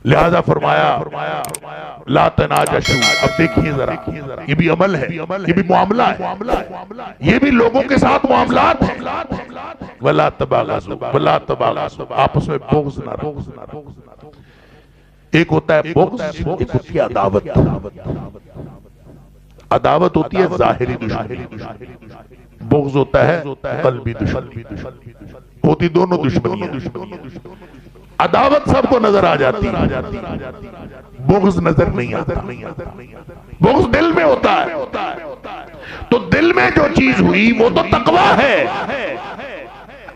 لہذا فرمایا لا تناجشوا. اب دیکھیے ذرا، یہ بھی عمل ہے، یہ بھی معاملہ ہے، یہ بھی لوگوں کے ساتھ معاملات ہیں. ولا تباغضوا ولا تباغضوا، آپس میں بغض نہ رکھو. ایک ہوتا ہے بغض، ایک ہوتی ہے عداوت. عداوت ہوتی ہے ظاہری دشمنی، بغض ہوتا ہے قلبی دشمنی. ہوتی دونوں دشمنی ہیں. عداوت سب کو نظر آ جاتی ہے، بغض نظر نہیں آتا. بغض دل میں ہوتا ہے. تو دل میں جو چیز ہوئی وہ تو تقویٰ ہے.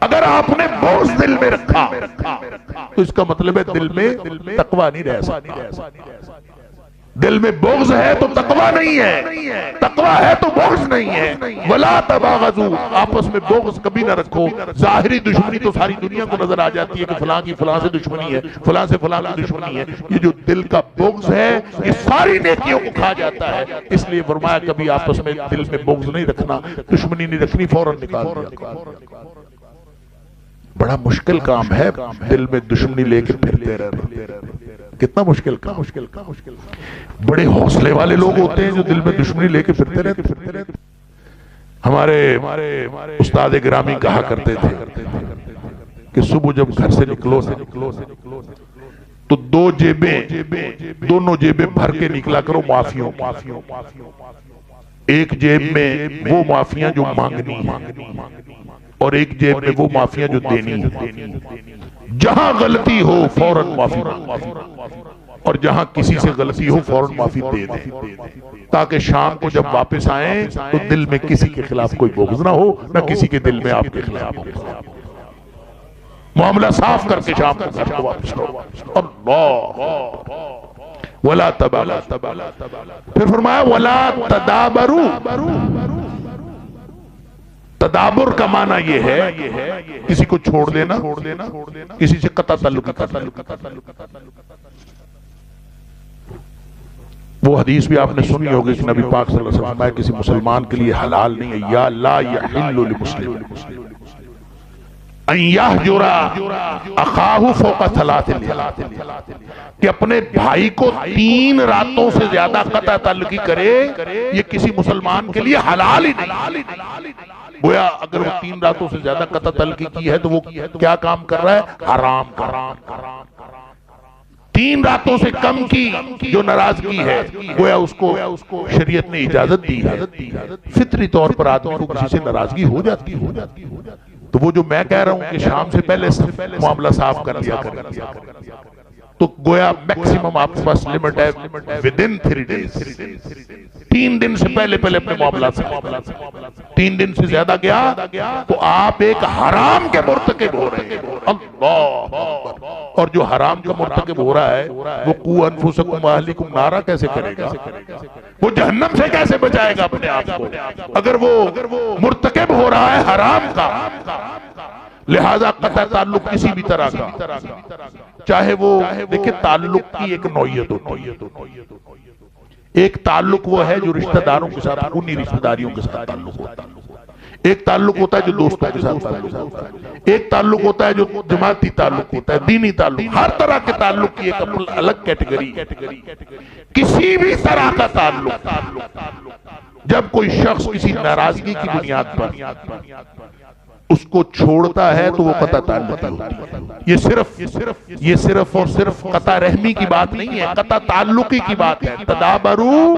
اگر آپ نے بغض دل میں رکھا تو اس کا مطلب ہے دل میں تقویٰ نہیں رہ سکتا. دل میں بغض ہے تو تقویٰ نہیں ہے، تقویٰ ہے تو بغض نہیں ہے. ولا تباغضوا، آپس میں بغض کبھی نہ رکھو. ظاہری دشمنی تو ساری دنیا کو نظر آ جاتی ہے کہ فلاں کی فلاں سے دشمنی ہے، فلاں سے فلاں کی دشمنی ہے. یہ جو دل کا بغض ہے یہ ساری نیکیوں کو کھا جاتا ہے. اس لیے فرمایا کبھی آپس میں دل میں بغض نہیں رکھنا، دشمنی نہیں رکھنی، فوراً نکال دیا. بڑا مشکل کام ہے دل میں دشمنی لے کے پھرتے رہنا. کتنا مشکل کام. بڑے حوصلے والے لوگ ہوتے ہیں جو دل میں دشمنی لے کے پھرتے رہتے. ہمارے استاد گرامی کہا کرتے تھے کہ صبح جب گھر سے نکلو تو دونوں جیبیں بھر کے نکلا کرو معافیوں. ایک جیب میں وہ معافیاں جو مانگنی ہیں اور ایک جیب میں وہ معافیاں جو دینی ہیں. جہاں غلطی ہو فوراً معافی مانگو، اور جہاں کسی سے غلطی ہو فوراً معافی دے دیں، تاکہ شام کو جب واپس آئیں تو دل میں کسی کے خلاف کوئی بغض نہ ہو، نہ کسی کے دل میں آپ کے خلاف ہو. معاملہ صاف کر کے شام کو گھر کو واپس لو. اللہ ولا تباغضوا. پھر فرمایا ولا تدابروا. تدابر کا معنی یہ ہے کسی کو چھوڑ دینا، کسی سے قطع تعلق کرنا. وہ حدیث بھی آپ نے سنی ہوگی کہ نبی پاک صلی اللہ علیہ وسلم فرمایا کسی مسلمان کے لیے حلال نہیں ہے یا لا یحل لمسلم ان یحجر اخاہ فوق ثلاث کہ اپنے بھائی کو 3 راتوں سے زیادہ قطع تعلقی کرے، یہ کسی مسلمان کے لیے حلال ہی نہیں. گویا اگر وہ 3 راتوں سے زیادہ قطع تعلقی کی ہے تو وہ کیا کام کر رہا ہے؟ حرام کر رہا ہے. 3 راتوں سے کم کی جو ناراضگی ہے گویا اس کو شریعت نے اجازت دی ہے. فطری طور پر آدمی کو کسی سے ناراضگی ہو جاتی ہے. تو وہ جو میں کہہ رہا ہوں کہ شام سے پہلے معاملہ صاف کر لیا کریں، تو گویا میکسیمم آپ کے پاس لمٹ ہے within 3 days. 3 دن سے پہلے اپنے معاملات سے 3 دن سے زیادہ گیا تو آپ ایک حرام کے مرتکب ہو رہے ہیں. اللہ اکبر. اور جو حرام کا مرتکب ہو رہا ہے وہ قوا انفسکم واہلیکم نارا کیسے کرے گا؟ وہ جہنم سے کیسے بچائے گا اپنے آپ کو اگر وہ مرتکب ہو رہا ہے حرام کا؟ لہذا قطع تعلق کسی بھی طرح کا، چاہے وہ دیکھیں تعلق کی ایک نوعیت ہوتی ہے. ایک تعلق وہ ہے جو رشتہ داروں کے ساتھ انہی رشتہ داریوں کے ساتھ تعلق ہوتا ہے. ایک تعلق ہوتا ہے جو دوستوں کے ساتھ تعلق ہوتا ہے. ایک تعلق ہوتا ہے جو جماعتی تعلق ہوتا ہے، دینی تعلق. ہر طرح کے تعلق کی ایک الگ کیٹیگری. کسی بھی طرح کا تعلق جب کوئی شخص کسی ناراضگی کی بنیاد پر اس کو چھوڑتا ہے تو وہ قطع تعلق ہوتی ہے. یہ صرف اور صرف قطع رحمی کی بات نہیں ہے، قطع تعلقی کی بات ہے. تدابرو،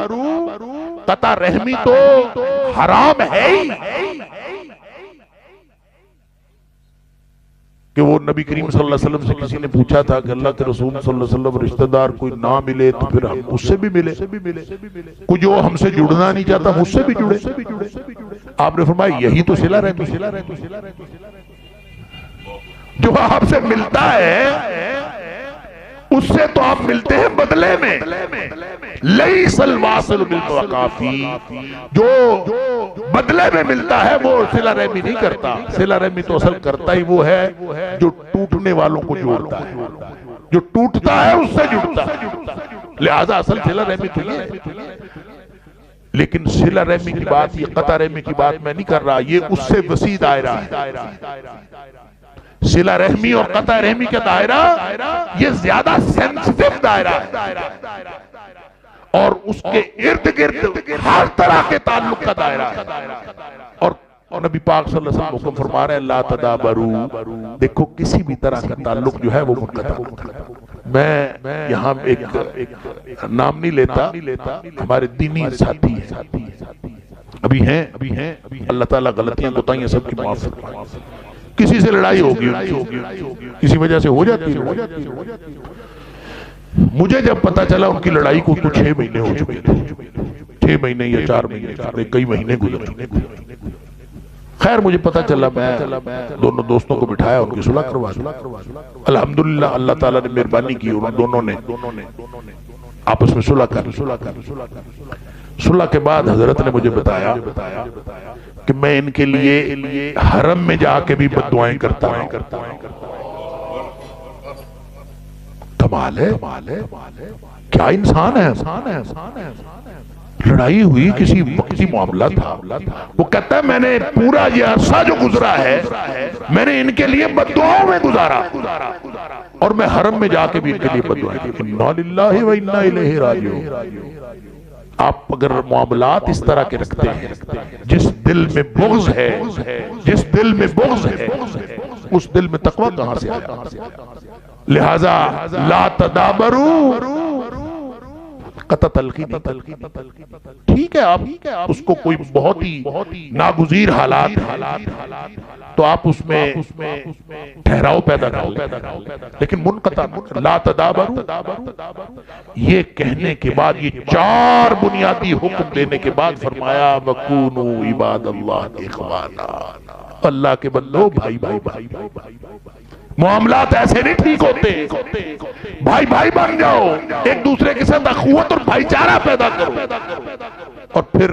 قطع رحمی تو حرام ہے ہی کہ وہ نبی کریم صلی اللہ علیہ وسلم سے کسی نے پوچھا تھا کہ اللہ کے رسول صلی اللہ علیہ وسلم رشتہ دار کوئی نہ ملے تو پھر ہم اس سے بھی ملے، کوئی جو ہم سے جڑنا نہیں چاہتا ہم اس سے بھی جڑے. آپ نے فرمایا یہی تو صلہ رحمی. جو آپ سے ملتا ہے اس سے تو آپ ملتے ہیں بدلے میں. لیس الواصل بالمکافی، جو بدلے میں ملتا ہے وہ صلہ رحمی نہیں کرتا. صلہ رحمی تو اصل کرتا ہی وہ ہے جو ٹوٹنے والوں کو جوڑتا ہے، جو ٹوٹتا ہے اس سے جڑتا ہے. لہذا اصل صلہ رحمی تو یہ ہے. لیکن صلہ رحمی کی بات، یہ قطع رحمی کی بات میں نہیں کر رہا، یہ اس سے وسیع دائرہ ہے. صلہ رحمی اور قطع رحمی کا دائرہ یہ زیادہ سینسٹیو دائرہ ہے، اور اس کے ارد گرد ہر طرح کے تعلق کا دائرہ ہے۔ اور نبی پاک صلی اللہ علیہ وسلم حکم فرما رہے ہیں لا تدابرو، دیکھو کسی بھی طرح کا تعلق جو ہے وہ منقطع۔ میں یہاں ایک نام نہیں لیتا، ہمارے دینی ساتھی ہیں، ابھی ہیں، اللہ تعالیٰ غلطیاں کوتاہیاں سب کی معاف فرمائے۔ کسی سے لڑائی ہوگی، کسی وجہ سے ہو جاتی ہے۔ مجھے جب پتا چلا ان کی لڑائی کو تو 6 مہینے ہو چکے تھے، 6 مہینے یا 4 مہینے، کئی مہینے گزر چکے۔ خیر مجھے پتا چلا، میں دونوں دوستوں کو بٹھایا، ان کی صلح کروا دی۔ الحمدللہ اللہ تعالیٰ نے مہربانی کی، ان دونوں نے آپس میں صلح کر لی۔ صلح کے بعد حضرت نے مجھے بتایا کہ میں ان کے لیے حرم میں جا کے بھی بد دعائیں کرتا ہوں۔ کمال ہے، کیا انسان ہے۔ لڑائی ہوئی، کسی وقتی معاملہ تھا، وہ کہتا ہے میں نے پورا یہ عرصہ جو گزرا ہے میں نے ان کے لیے بد دعاؤں میں گزارا، اور میں حرم میں جا کے بھی ان کے لیے بد دعائیں کی۔ انا للہ و انا الیہ راجعون۔ آپ اگر معاملات اس طرح کے رکھتے ہیں، جس دل میں بغض ہے، اس دل میں تقوی کہاں سے آیا؟ لہذا لا تدابرو، قطع تلقی نہیں۔ ٹھیک ہے آپ اس کو کوئی بہت ہی ناگزیر حالات تو آپ اس میں ٹھہراؤ پیدا کر لیں، لیکن منقطع لا تدابرو یہ کہنے کے بعد، یہ 4 بنیادی حکم دینے کے بعد فرمایا وَكُونُوا عِبَادَ اللَّهِ إِخْوَانًا، اللہ کے بندو بھائی معاملات ایسے نہیں ٹھیک ہوتے، بھائی بن جاؤ، ایک دوسرے کے ساتھ اخوت اور بھائی چارہ پیدا کرو، اور پھر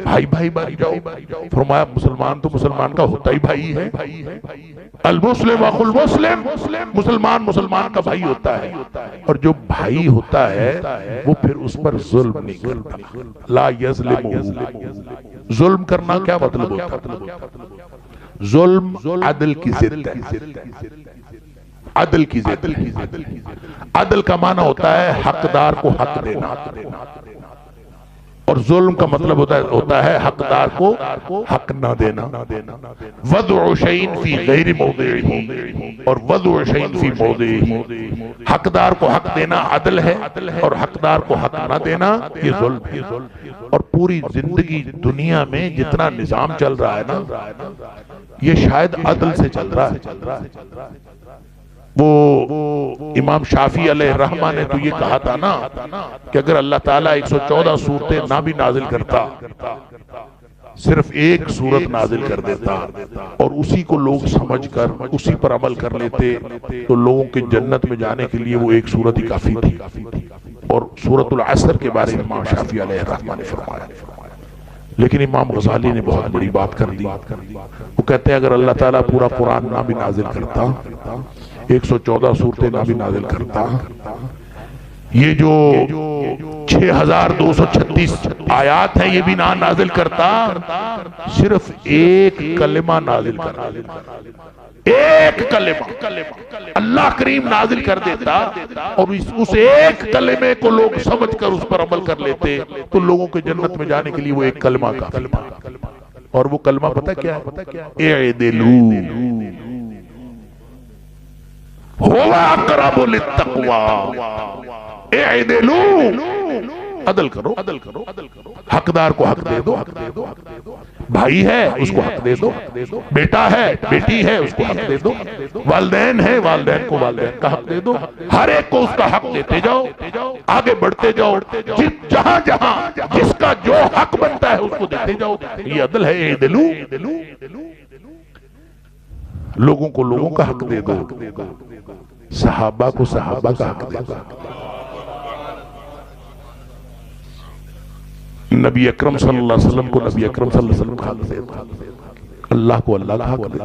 بھائی بن جاؤ۔ فرمایا مسلمان تو مسلمان کا ہوتا ہی بھائی ہے، المسلم اخو المسلم، مسلمان کا بھائی ہوتا ہے، اور جو بھائی ہوتا ہے وہ پھر اس پر ظلم نہیں کرتا۔ لا یظلمہ، ظلم کرنا کیا مطلب ہوتا ہے؟ ظلم عدل کی ضد ہے، عدل کی ضد۔ عدل کا معنی ہوتا ہے حقدار کو حق دینا، اور ظلم کا مطلب ہوتا ہے حقدار کو حق نہ دینا۔ وضع شیء فی غیر موضعہ اور وضع شیء فی موضعہ، حقدار کو حق دینا عدل ہے، اور حقدار کو حق نہ دینا یہ ظلم ہے۔ اور پوری زندگی دنیا میں جتنا نظام چل رہا ہے نا، یہ شاید عدل سے چل رہا ہے۔ وہ امام شافعی علیہ الرحمہ نے تو یہ کہا تھا نا کہ اگر اللہ تعالیٰ 114 سورتیں نہ بھی نازل کرتا، صرف ایک سورت نازل کر دیتا، اور اسی کو لوگ سمجھ کر اسی پر عمل کر لیتے، تو لوگوں کے جنت میں جانے کے لیے وہ ایک سورت ہی کافی تھی۔ اور سورۃ العصر کے بارے میں امام شافعی علیہ الرحمہ نے فرمایا۔ لیکن امام غزالی نے بہت بڑی بات کر دی، وہ کہتے ہیں اگر اللہ تعالیٰ پورا قرآن نہ بھی نازل کرتا، 114 سورتیں نہ بھی نازل کرتا، یہ جو 6236 آیات ہیں یہ بھی نہ نازل کرتا، صرف ایک کلمہ نازل کرتا، ایک کلمہ اللہ کریم نازل کر دیتا، اور اس ایک کلمے کو لوگ سمجھ کر اس پر عمل کر لیتے، تو لوگوں کے جنت میں جانے کے لیے وہ ایک کلمہ کافی تھا۔ اور وہ کلمہ پتہ کیا ہے؟ اعدلوا هو اقرب للتقوی، اعدلوا، عدل کرو، حقدار کو حق دے دو، بھائی ہے اس کو حق دے دو، بیٹا ہے بیٹی ہے اس کو حق دے دو، والدین ہے والدین کو والدین کا حق دے دو، ہر ایک کو اس کا حق دیتے جاؤ، آگے بڑھتے جاؤ، جہاں جہاں جس کا جو حق بنتا ہے اس کو دیتے جاؤ، یہ عدل ہے۔ اعدلوا، لوگوں کو لوگوں کا حق دے دو، صحابہ کو صحابہ کا حق دے دو، نبی اکرم صلی اللہ علیہ وسلم کو نبی اکرم صلی اللہ علیہ وسلم کا حق دے دو، اللہ کو اللہ کا حق دے دو۔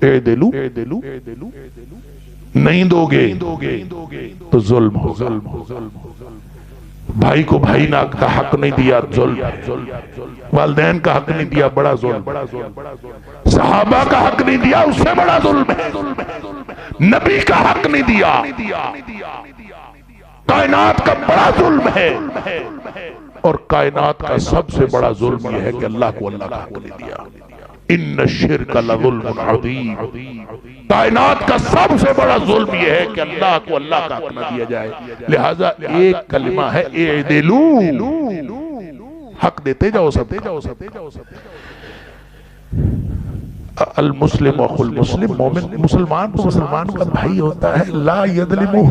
اعدلوا، نہیں دو گے تو ظلم ہوگا، بھائی کو بھائی کا حق نہیں دیا، ظلم ہے۔ والدین کا حق نہیں دیا، بڑا ظلم ہے۔ صحابہ کا حق نہیں دیا، اس سے بڑا ظلم ہے۔ نبی کا حق نہیں دیا، کائنات کا بڑا ظلم ہے۔ اور کائنات کا سب سے بڑا ظلم یہ ہے کہ اللہ کو اللہ کا حق نہیں دیا۔ ان الشرک لظلم عظیم، کائنات کا سب سے بڑا ظلم یہ ہے کہ اللہ کو اللہ کا حق نہ دیا جائے۔ لہذا ایک کلمہ ہے اعدلو، حق دیتے جاؤ سب کا۔ المسلم اخو المسلم، مومن مسلمان کو مسلمان کا بھائی ہوتا ہے، لا یظلمہ۔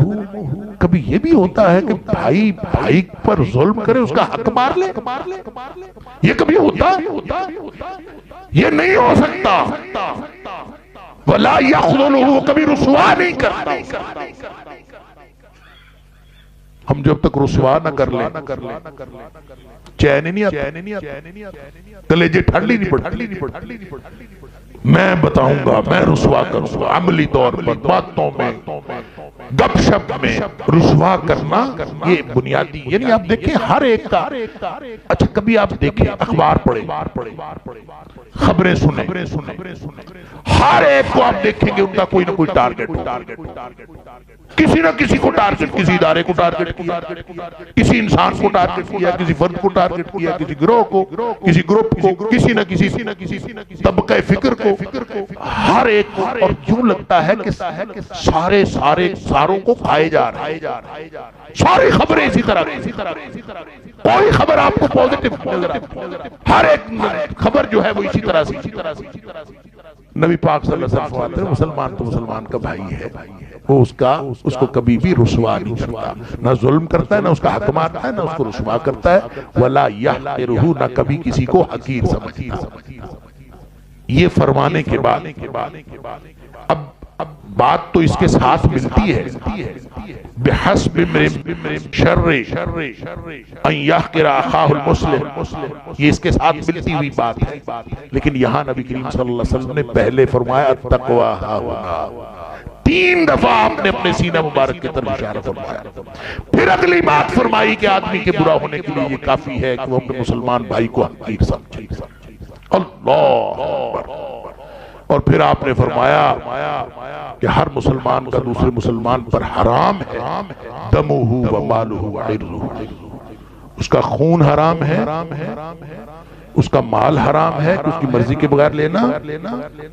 کبھی یہ بھی ہوتا ہے کہ بھائی بھائی پر ظلم کرے، اس کا حق مار لے، یہ کبھی ہوتا ہے؟ یہ نہیں ہو سکتا۔ وَلَا يَخْذُلُهُ، کبھی رسوا نہیں کرتا۔ ہم جب تک رسوا نہ کر لیں چین ہی نہیں آتا، کلیجے ٹھنڈی نہیں پڑتی۔ میں بتاؤں گا، میں رسوا کروں گا، عملی طور پر باتوں میں، گپ شپ میں رسوا کرنا یہ بنیادی، یعنی آپ دیکھیں ہر ایک کا۔ اچھا کبھی آپ دیکھیں اخبار پڑھیں، خبریں سنیں، ہر ایک کو آپ دیکھیں گے ان کا کوئی نہ کوئی ٹارگٹ، کسی نہ کسی کو ٹارگٹ، کسی ادارے کو ٹارگٹ کیا، کسی انسان کو ٹارگٹ کیا، کسی فرد کو ٹارگٹ کیا، کسی گروہ کو، کسی گروپ کو، کسی نہ کسی طبقہ فکر کو، ہر ایک کو۔ اور یوں لگتا ہے کہ ساروں کو کھائے جا رہے ہیں، ساری خبریں اسی طرح، کوئی خبر آپ کو پوزیٹو نظر آتی، ہر ایک خبر جو ہے وہ اسی طرح سے۔ نبی پاک صلی اللہ علیہ وسلم فرماتے ہیں مسلمان تو مسلمان کا بھائی ہے، وہ اس کو کبھی بھی رسوا نہیں کرتا، نہ ظلم کرتا ہے، نہ اس کا حق مارتا ہے، نہ اس کو رسوا کرتا ہے۔ وَلَا يَحْقِرُهُ، نہ کبھی کسی کو حقیر سمجھتا۔ یہ فرمانے کے بعد اب بات تو اس کے ساتھ ملتی ہے، بِحَسْبِ امْرِئٍ شَرٍّ أَن يَحْقِرَ أَخَاهُ الْمُسْلِمَ، یہ اس کے ساتھ ملتی ہوئی بات ہے۔ لیکن یہاں نبی کریم صلی اللہ علیہ وسلم نے پہلے فرمایا التقویٰ ہاہنا، 3 دفعہ آپ نے اپنے سینہ مبارک کی طرف اشارہ فرمایا۔ پھر اگلی بات فرمائی کہ آدمی کے برا ہونے کے لیے یہ کافی ہے کہ وہ اپنے مسلمان بھائی کو حقیر سمجھے۔ اللہ اکبر۔ اور پھر آپ نے فرمایا کہ ہر مسلمان کا دوسرے مسلمان پر حرام ہے، دمہ و مالہ و عرضہ، اس کا خون حرام ہے، اس کا مال حرام ہے کہ اس کی مرضی کے بغیر لینا،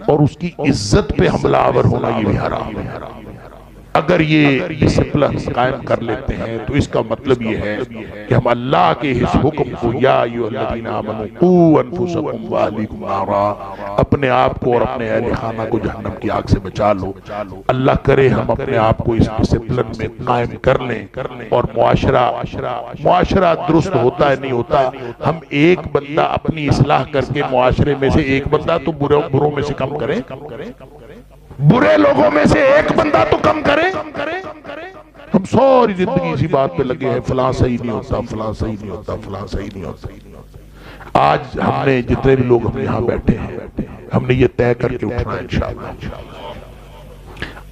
اور اس کی عزت پہ حملہ آور ہونا یہ بھی حرام ہے۔ اگر یہ ڈسپلن قائم کر لیتے ہیں تو اس کا مطلب یہ ہے کہ ہم اللہ کے اس حکم کو، یا ایھا الذین آمنوا قوا انفسکم واہلیکم نارا، اپنے آپ کو اور اپنے اہل خانہ کو جہنم کی آگ سے بچا لو۔ اللہ کرے ہم اپنے آپ کو اس ڈسپلن میں قائم کر لیں، اور معاشرہ درست ہوتا ہے نہیں ہوتا، ہم ایک بندہ اپنی اصلاح کر کے معاشرے میں سے ایک بندہ تو بروں میں سے کم کریں، برے لوگوں میں سے ایک بندہ تو کم کریں۔ ہم ساری زندگی اسی بات پہ لگے ہیں، فلاں صحیح نہیں ہوتا، فلاں صحیح نہیں ہوتا، فلاں صحیح نہیں ہوتا۔ آج ہم نے جتنے بھی لوگ ہم یہاں بیٹھے ہیں، ہم نے یہ طے کر کے اٹھنا ہے انشاءاللہ۔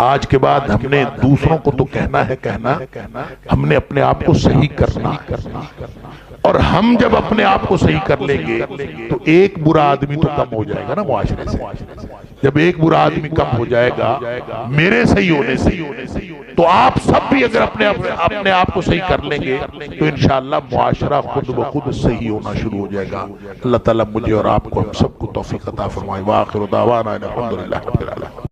آج کے بعد ہم نے دوسروں کو تو کہنا ہے کہنا، ہم نے اپنے آپ کو صحیح کرنا، اور ہم جب اپنے آپ کو صحیح کر لیں گے تو ایک برا آدمی تو کم ہو جائے گا نا معاشرے سے۔ جب ایک برا آدمی کم ہو جائے گا میرے صحیح ہونے سے، تو آپ سب بھی اگر اپنے آپ کو صحیح کر لیں گے تو انشاءاللہ معاشرہ خود بخود صحیح ہونا شروع ہو جائے گا۔ اللہ تعالیٰ مجھے اور آپ کو، ہم سب کو توفیق عطا فرمائے۔ وآخر دعوانا الحمدللہ رب العالمین۔